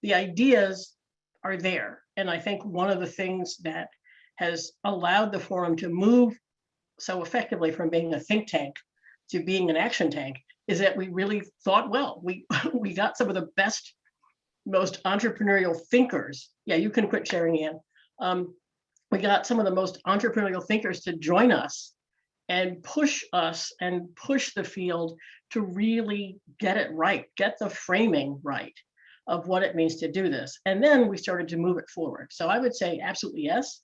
the ideas are there. And I think one of the things that has allowed the forum to move so effectively from being a think tank to being an action tank is that we really thought well. We we got some of the best, most entrepreneurial thinkers. Yeah, you can quit sharing, Ann. We got some of the most entrepreneurial thinkers to join us and push the field to really get it right, get the framing right of what it means to do this. And then we started to move it forward. So I would say absolutely yes.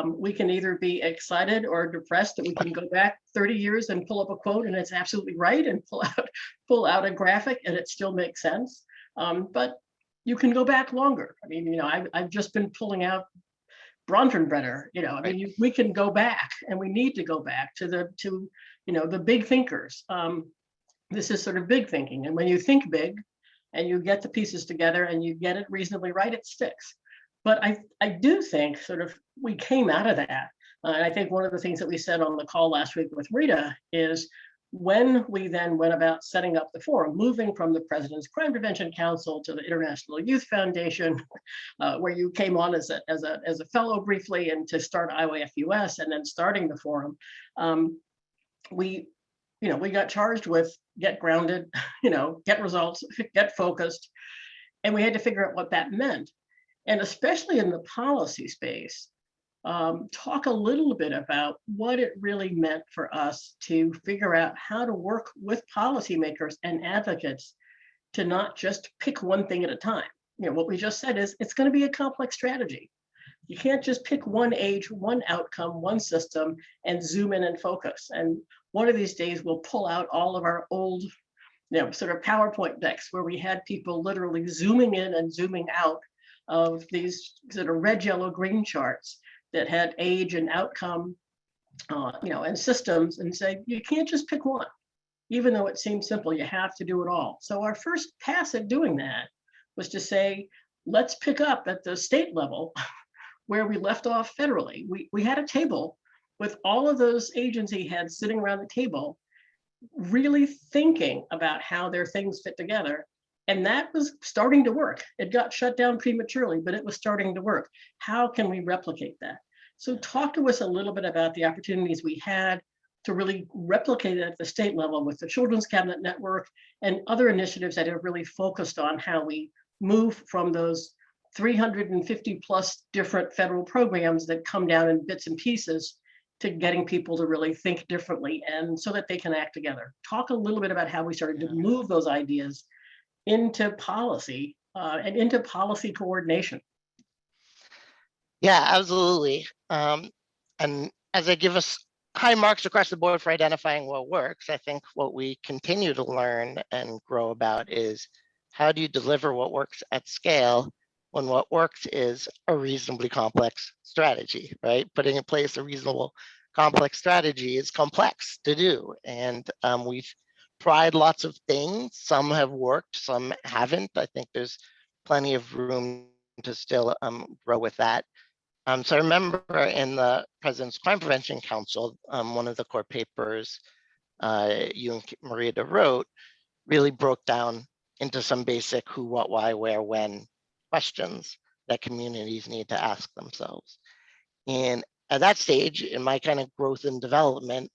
We can either be excited or depressed that we can go back 30 years and pull up a quote and it's absolutely right, and pull out a graphic and it still makes sense. But you can go back longer. I mean, I've just been pulling out Bronfenbrenner, I mean, we can go back, and we need to go back to the big thinkers. This is sort of big thinking. And when you think big and you get the pieces together and you get it reasonably right, it sticks. But I do think sort of we came out of that. And I think one of the things that we said on the call last week with Rita is when we then went about setting up the forum, moving from the President's Crime Prevention Council to the International Youth Foundation, where you came on as a fellow briefly, and to start IYF US, and then starting the forum, we got charged with get grounded, get results, get focused, and we had to figure out what that meant. And especially in the policy space, talk a little bit about what it really meant for us to figure out how to work with policymakers and advocates to not just pick one thing at a time. What we just said is it's going to be a complex strategy. You can't just pick one age, one outcome, one system, and zoom in and focus. And one of these days we'll pull out all of our old, sort of PowerPoint decks where we had people literally zooming in and zooming out of these sort of red, yellow, green charts that had age and outcome, and systems, and say, you can't just pick one. Even though it seems simple, you have to do it all. So our first pass at doing that was to say, let's pick up at the state level where we left off federally. We had a table with all of those agency heads sitting around the table, really thinking about how their things fit together. And that was starting to work. It got shut down prematurely, but it was starting to work. How can we replicate that? So talk to us a little bit about the opportunities we had to really replicate it at the state level with the Children's Cabinet Network and other initiatives that have really focused on how we move from those 350 plus different federal programs that come down in bits and pieces to getting people to really think differently, and so that they can act together. Talk a little bit about how we started to move those ideas into policy and into policy coordination. Yeah, absolutely. And as I give us high marks across the board for identifying what works, I think what we continue to learn and grow about is how do you deliver what works at scale when what works is a reasonably complex strategy, right? Putting in place a reasonable complex strategy is complex to do. And we've tried lots of things. Some have worked, some haven't. I think there's plenty of room to still grow with that. So I remember in the President's Crime Prevention Council, one of the core papers you and Marita wrote really broke down into some basic who, what, why, where, when questions that communities need to ask themselves. And at that stage in my kind of growth and development,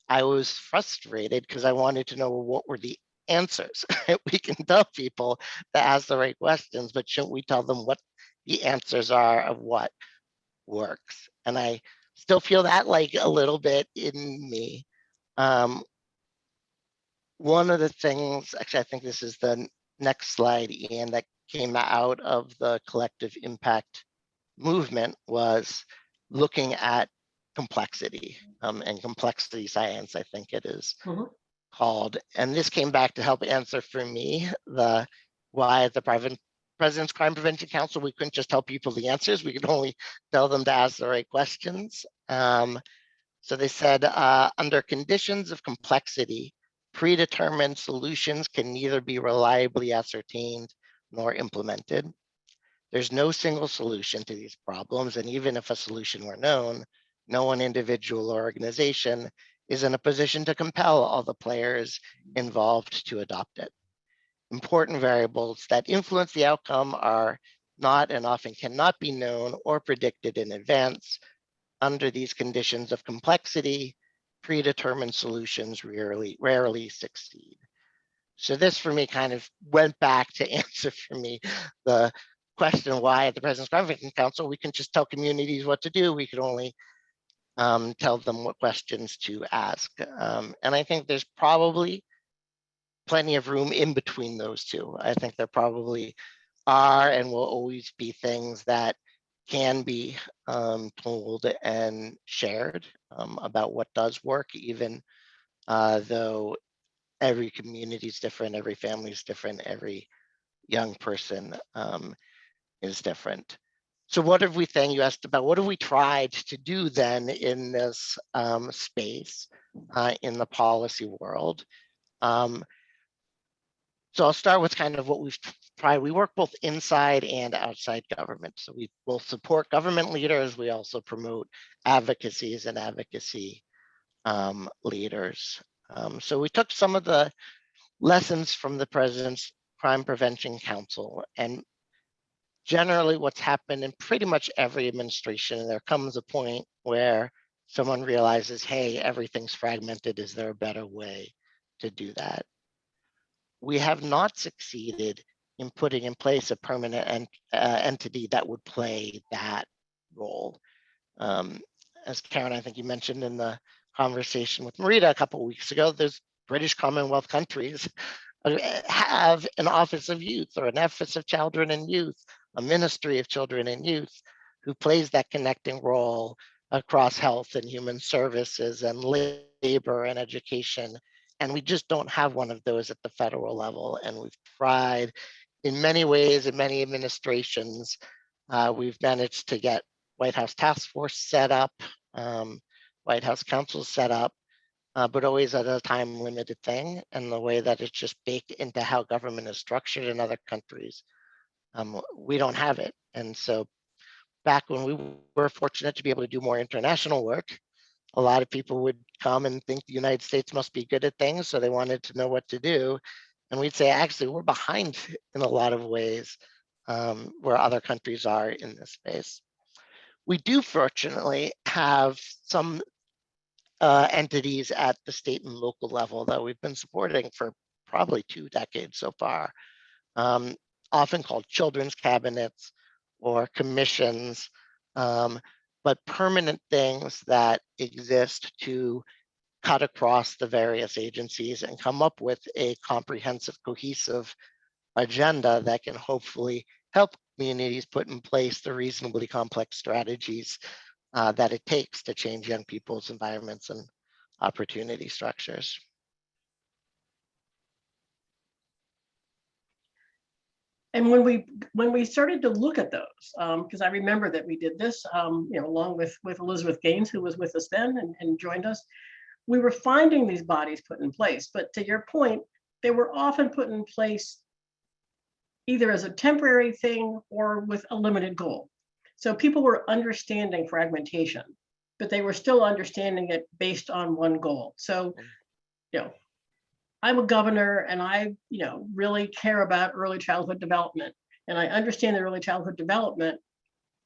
I was frustrated because I wanted to know what were the answers. We can tell people to ask the right questions, but shouldn't we tell them what the answers are of what works? And I still feel that like a little bit in me. One of the things, actually, I think this is the next slide, Ian, that came out of the collective impact movement was looking at complexity and complexity science, I think it is called. And this came back to help answer for me the why at the President's Crime Prevention Council, we couldn't just tell people the answers, we could only tell them to ask the right questions. So they said, under conditions of complexity, predetermined solutions can neither be reliably ascertained nor implemented. There's no single solution to these problems, and even if a solution were known, no one individual or organization is in a position to compel all the players involved to adopt it. important variables that influence the outcome are not and often cannot be known or predicted in advance. Under these conditions of complexity, predetermined solutions rarely succeed. So this for me kind of went back to answer for me the question why at the President's Conference Council we can just tell communities what to do. We could only tell them what questions to ask. And I think there's probably plenty of room in between those two. I think there probably are and will always be things that can be told and shared about what does work, even though every community is different, every family is different, every young person is different. So what have we then, you asked about, what have we tried to do then in this space in the policy world? So I'll start with kind of what we've tried. We work both inside and outside government. So we both support government leaders. We also promote advocacies and advocacy leaders. So we took some of the lessons from the President's Crime Prevention Council, and generally what's happened in pretty much every administration, there comes a point where someone realizes, hey, everything's fragmented. Is there a better way to do that? We have not succeeded in putting in place a permanent entity that would play that role. As Karen, I think you mentioned in the conversation with Marita a couple of weeks ago, there's British Commonwealth countries have an Office of Youth or an Office of Children and Youth, a Ministry of Children and Youth, who plays that connecting role across health and human services and labor and education. And we just don't have one of those at the federal level. And we've tried in many ways, in many administrations, we've managed to get White House Task Force set up, White House Council set up, but always at a time limited thing. And the way that it's just baked into how government is structured in other countries, we don't have it. And so back when we were fortunate to be able to do more international work, a lot of people would come and think the United States must be good at things, so they wanted to know what to do. And we'd say, actually, we're behind in a lot of ways where other countries are in this space. We do fortunately have some entities at the state and local level that we've been supporting for probably 2 decades so far, often called children's cabinets or commissions, but permanent things that exist to cut across the various agencies and come up with a comprehensive, cohesive agenda that can hopefully help communities put in place the reasonably complex strategies that it takes to change young people's environments and opportunity structures. And when we started to look at those, because I remember that we did this, along with Elizabeth Gaines, who was with us then and joined us, we were finding these bodies put in place. But to your point, they were often put in place either as a temporary thing or with a limited goal. So people were understanding fragmentation, but they were still understanding it based on one goal. So, I'm a governor and I, really care about early childhood development. And I understand that early childhood development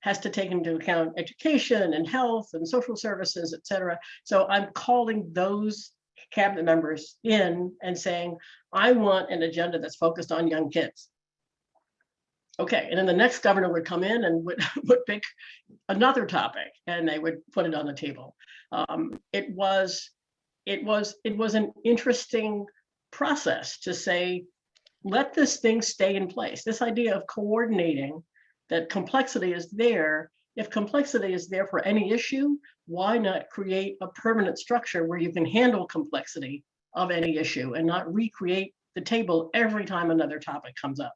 has to take into account education and health and social services, et cetera. So I'm calling those cabinet members in and saying, I want an agenda that's focused on young kids. Okay, and then the next governor would come in and would pick another topic and they would put it on the table. It was an interesting process to say, let this thing stay in place. This idea of coordinating, that complexity is there. If complexity is there for any issue, why not create a permanent structure where you can handle complexity of any issue and not recreate the table every time another topic comes up?